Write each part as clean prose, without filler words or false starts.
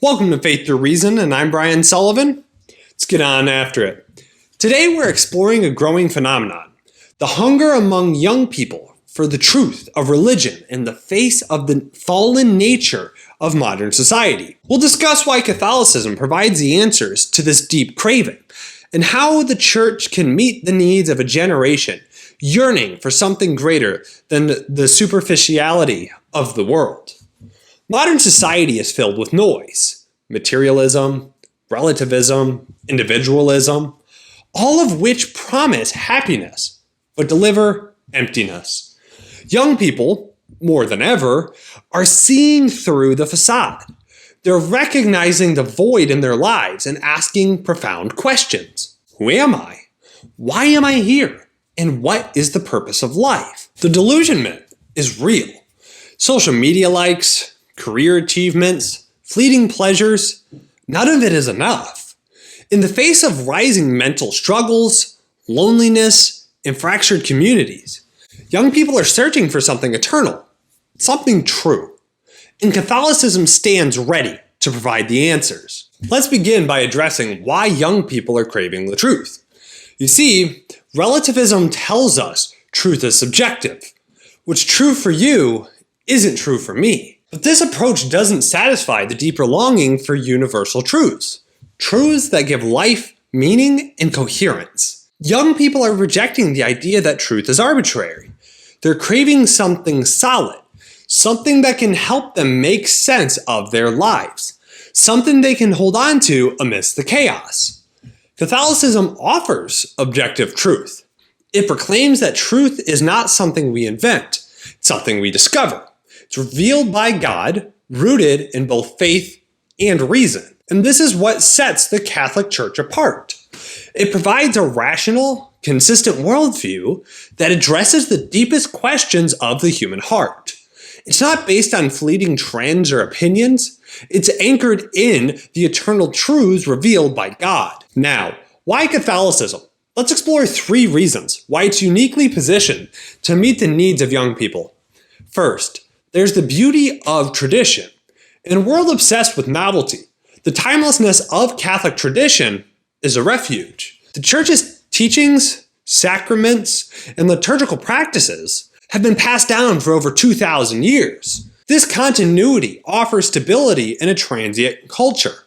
Welcome to Faith Through Reason, and I'm Brian Sullivan. Let's get on after it. Today we're exploring a growing phenomenon, the hunger among young people for the truth of religion in the face of the fallen nature of modern society. We'll discuss why Catholicism provides the answers to this deep craving, and how the church can meet the needs of a generation yearning for something greater than the superficiality of the world. Modern society is filled with noise, materialism, relativism, individualism, all of which promise happiness, but deliver emptiness. Young people, more than ever, are seeing through the facade. They're recognizing the void in their lives and asking profound questions. Who am I? Why am I here? And what is the purpose of life? The delusionment is real. Social media likes, career achievements, fleeting pleasures, none of it is enough. In the face of rising mental struggles, loneliness, and fractured communities, young people are searching for something eternal, something true. And Catholicism stands ready to provide the answers. Let's begin by addressing why young people are craving the truth. You see, relativism tells us truth is subjective. What's true for you isn't true for me. But this approach doesn't satisfy the deeper longing for universal truths that give life meaning and coherence. Young people are rejecting the idea that truth is arbitrary. They're craving something solid, something that can help them make sense of their lives, something they can hold on to amidst the chaos. Catholicism offers objective truth. It proclaims that truth is not something we invent, it's something we discover. It's revealed by God, rooted in both faith and reason. And this is what sets the Catholic Church apart. It provides a rational, consistent worldview that addresses the deepest questions of the human heart. It's not based on fleeting trends or opinions. It's anchored in the eternal truths revealed by God. Now, why Catholicism? Let's explore 3 reasons why it's uniquely positioned to meet the needs of young people. First, there's the beauty of tradition. In a world obsessed with novelty, the timelessness of Catholic tradition is a refuge. The Church's teachings, sacraments, and liturgical practices have been passed down for over 2,000 years. This continuity offers stability in a transient culture.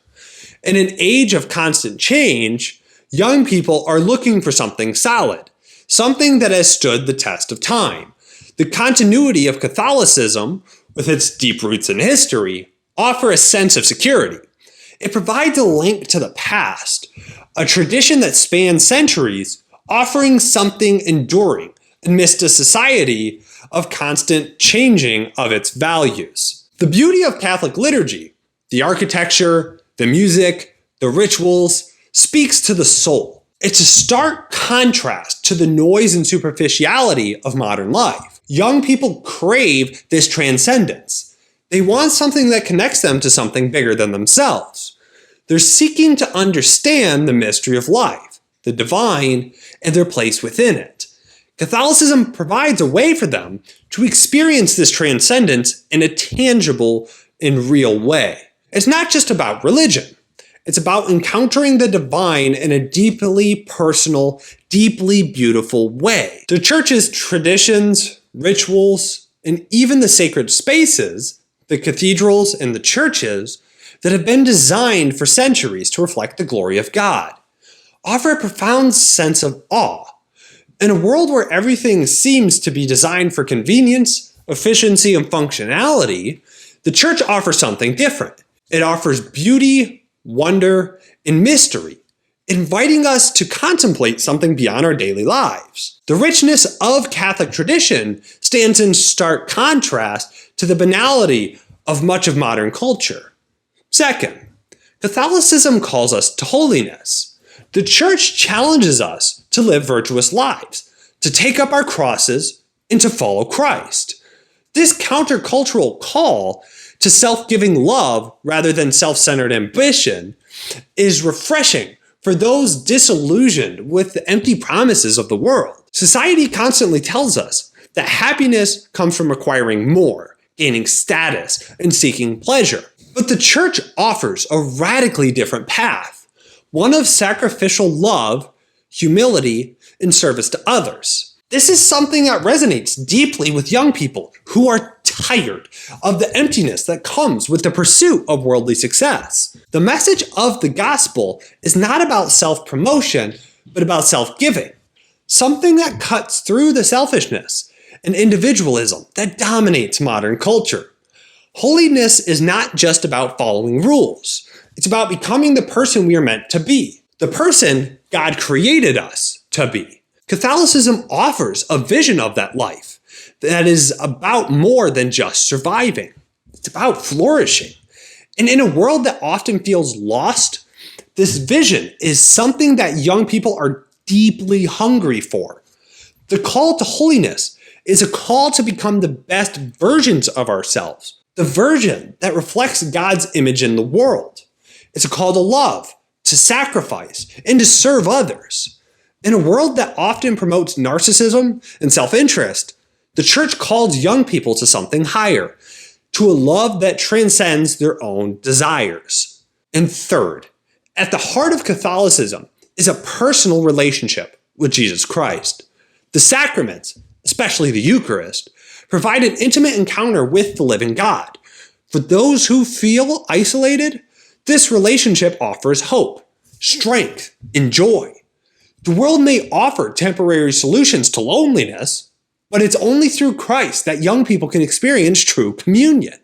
In an age of constant change, young people are looking for something solid, something that has stood the test of time. The continuity of Catholicism, with its deep roots in history, offer a sense of security. It provides a link to the past, a tradition that spans centuries, offering something enduring amidst a society of constant changing of its values. The beauty of Catholic liturgy, the architecture, the music, the rituals, speaks to the soul. It's a stark contrast to the noise and superficiality of modern life. Young people crave this transcendence. They want something that connects them to something bigger than themselves. They're seeking to understand the mystery of life, the divine, and their place within it. Catholicism provides a way for them to experience this transcendence in a tangible and real way. It's not just about religion. It's about encountering the divine in a deeply personal, deeply beautiful way. The Church's traditions, rituals, and even the sacred spaces, the cathedrals and the churches, that have been designed for centuries to reflect the glory of God, offer a profound sense of awe. In a world where everything seems to be designed for convenience, efficiency, and functionality, the Church offers something different. It offers beauty, wonder, and mystery, inviting us to contemplate something beyond our daily lives. The richness of Catholic tradition stands in stark contrast to the banality of much of modern culture. Second, Catholicism calls us to holiness. The Church challenges us to live virtuous lives, to take up our crosses, and to follow Christ. This countercultural call to self-giving love rather than self-centered ambition is refreshing for those disillusioned with the empty promises of the world. Society constantly tells us that happiness comes from acquiring more, gaining status, and seeking pleasure. But the church offers a radically different path, one of sacrificial love, humility, and service to others. This is something that resonates deeply with young people who are tired of the emptiness that comes with the pursuit of worldly success. The message of the gospel is not about self-promotion, but about self-giving, something that cuts through the selfishness and individualism that dominates modern culture. Holiness is not just about following rules. It's about becoming the person we are meant to be, the person God created us to be. Catholicism offers a vision of that life that is about more than just surviving. It's about flourishing. And in a world that often feels lost, this vision is something that young people are deeply hungry for. The call to holiness is a call to become the best versions of ourselves, the version that reflects God's image in the world. It's a call to love, to sacrifice, and to serve others. In a world that often promotes narcissism and self-interest, the church calls young people to something higher, to a love that transcends their own desires. And third, at the heart of Catholicism is a personal relationship with Jesus Christ. The sacraments, especially the Eucharist, provide an intimate encounter with the living God. For those who feel isolated, this relationship offers hope, strength, and joy. The world may offer temporary solutions to loneliness, but it's only through Christ that young people can experience true communion.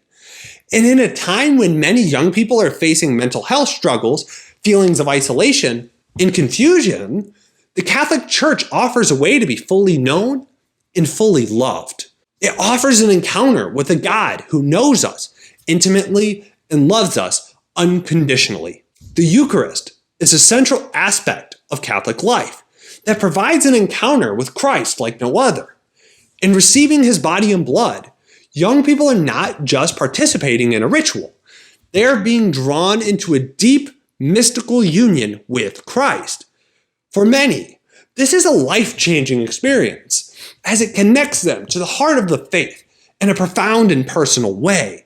And in a time when many young people are facing mental health struggles, feelings of isolation, and confusion, the Catholic Church offers a way to be fully known and fully loved. It offers an encounter with a God who knows us intimately and loves us unconditionally. The Eucharist is a central aspect of Catholic life that provides an encounter with Christ like no other. In receiving his body and blood, young people are not just participating in a ritual. They are being drawn into a deep mystical union with Christ. For many, this is a life-changing experience as it connects them to the heart of the faith in a profound and personal way.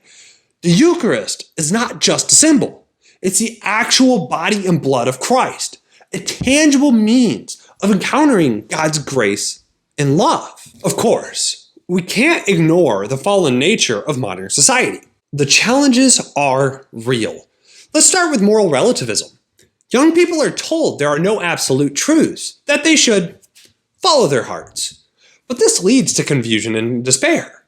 The Eucharist is not just a symbol. It's the actual body and blood of Christ, a tangible means of encountering God's grace and love. Of course, we can't ignore the fallen nature of modern society. The challenges are real. Let's start with moral relativism. Young people are told there are no absolute truths, that they should follow their hearts. But this leads to confusion and despair.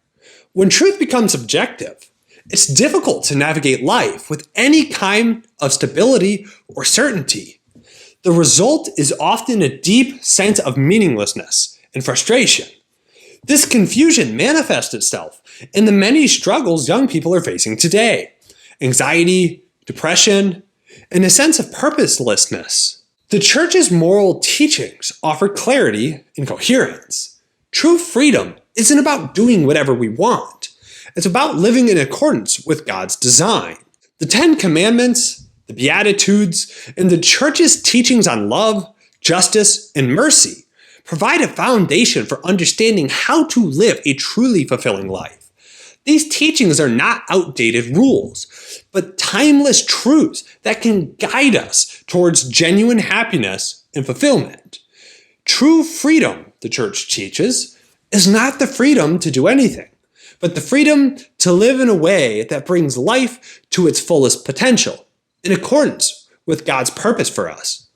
When truth becomes subjective, it's difficult to navigate life with any kind of stability or certainty. The result is often a deep sense of meaninglessness and frustration. This confusion manifests itself in the many struggles young people are facing today: anxiety, depression, and a sense of purposelessness. The Church's moral teachings offer clarity and coherence. True freedom isn't about doing whatever we want. It's about living in accordance with God's design. The Ten Commandments, the Beatitudes, and the Church's teachings on love, justice, and mercy provide a foundation for understanding how to live a truly fulfilling life. These teachings are not outdated rules, but timeless truths that can guide us towards genuine happiness and fulfillment. True freedom, the Church teaches, is not the freedom to do anything, but the freedom to live in a way that brings life to its fullest potential, in accordance with God's purpose for us.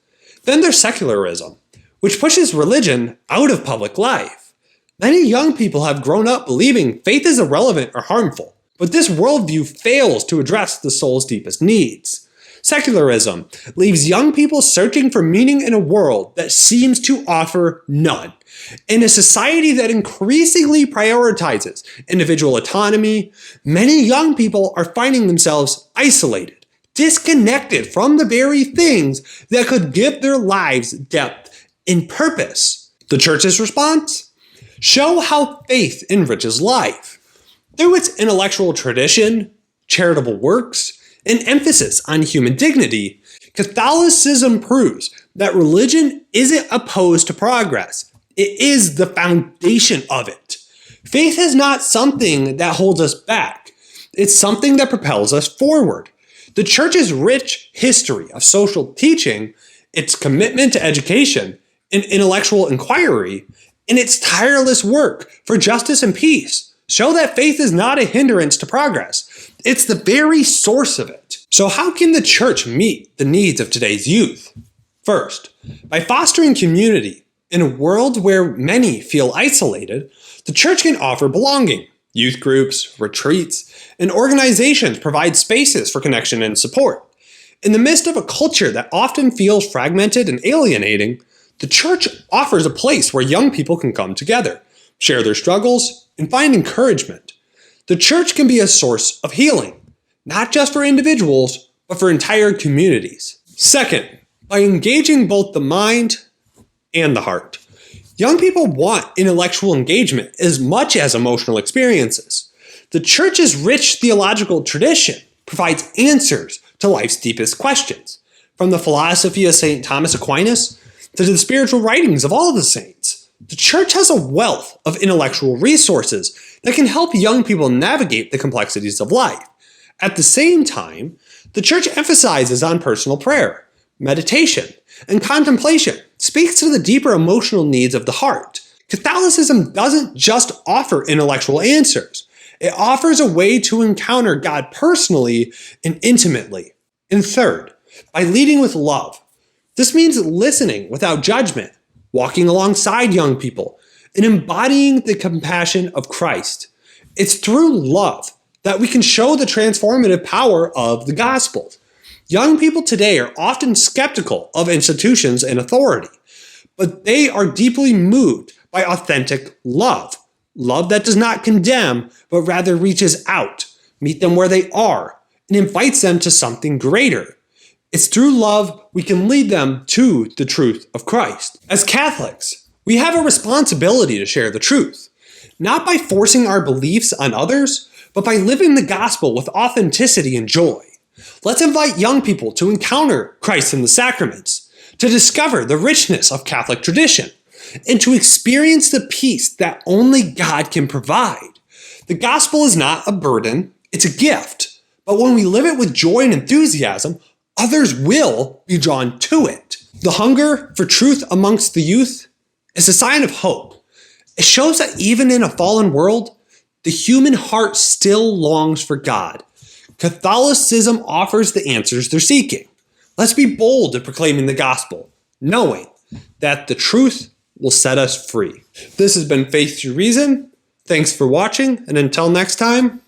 Then there's secularism, which pushes religion out of public life. Many young people have grown up believing faith is irrelevant or harmful, but this worldview fails to address the soul's deepest needs. Secularism leaves young people searching for meaning in a world that seems to offer none. In a society that increasingly prioritizes individual autonomy, many young people are finding themselves isolated, disconnected from the very things that could give their lives depth and purpose. The Church's response? Show how faith enriches life. Through its intellectual tradition, charitable works, and emphasis on human dignity, Catholicism proves that religion isn't opposed to progress. It is the foundation of it. Faith is not something that holds us back. It's something that propels us forward. The church's rich history of social teaching, its commitment to education and intellectual inquiry, and its tireless work for justice and peace show that faith is not a hindrance to progress. It's the very source of it. So how can the church meet the needs of today's youth? First, by fostering community. In a world where many feel isolated, the church can offer belonging. Youth groups, retreats, and organizations provide spaces for connection and support. In the midst of a culture that often feels fragmented and alienating, the church offers a place where young people can come together, share their struggles, and find encouragement. The church can be a source of healing, not just for individuals, but for entire communities. Second, by engaging both the mind and the heart. Young people want intellectual engagement as much as emotional experiences. The church's rich theological tradition provides answers to life's deepest questions, from the philosophy of St. Thomas Aquinas to the spiritual writings of all the saints. The church has a wealth of intellectual resources that can help young people navigate the complexities of life. At the same time, the church emphasizes on personal prayer, meditation, and contemplation, speaks to the deeper emotional needs of the heart. Catholicism doesn't just offer intellectual answers. It offers a way to encounter God personally and intimately. And third, by leading with love. This means listening without judgment, walking alongside young people, and embodying the compassion of Christ. It's through love that we can show the transformative power of the gospel. Young people today are often skeptical of institutions and authority, but they are deeply moved by authentic love. Love that does not condemn, but rather reaches out, meet them where they are, and invites them to something greater. It's through love we can lead them to the truth of Christ. As Catholics, we have a responsibility to share the truth, not by forcing our beliefs on others, but by living the gospel with authenticity and joy. Let's invite young people to encounter Christ in the sacraments, to discover the richness of Catholic tradition, and to experience the peace that only God can provide. The gospel is not a burden, it's a gift. But when we live it with joy and enthusiasm, others will be drawn to it. The hunger for truth amongst the youth is a sign of hope. It shows that even in a fallen world, the human heart still longs for God. Catholicism offers the answers they're seeking. Let's be bold in proclaiming the gospel, knowing that the truth will set us free. This has been Faith Through Reason. Thanks for watching, and until next time,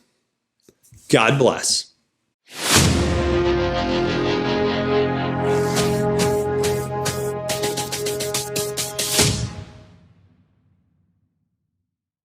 God bless.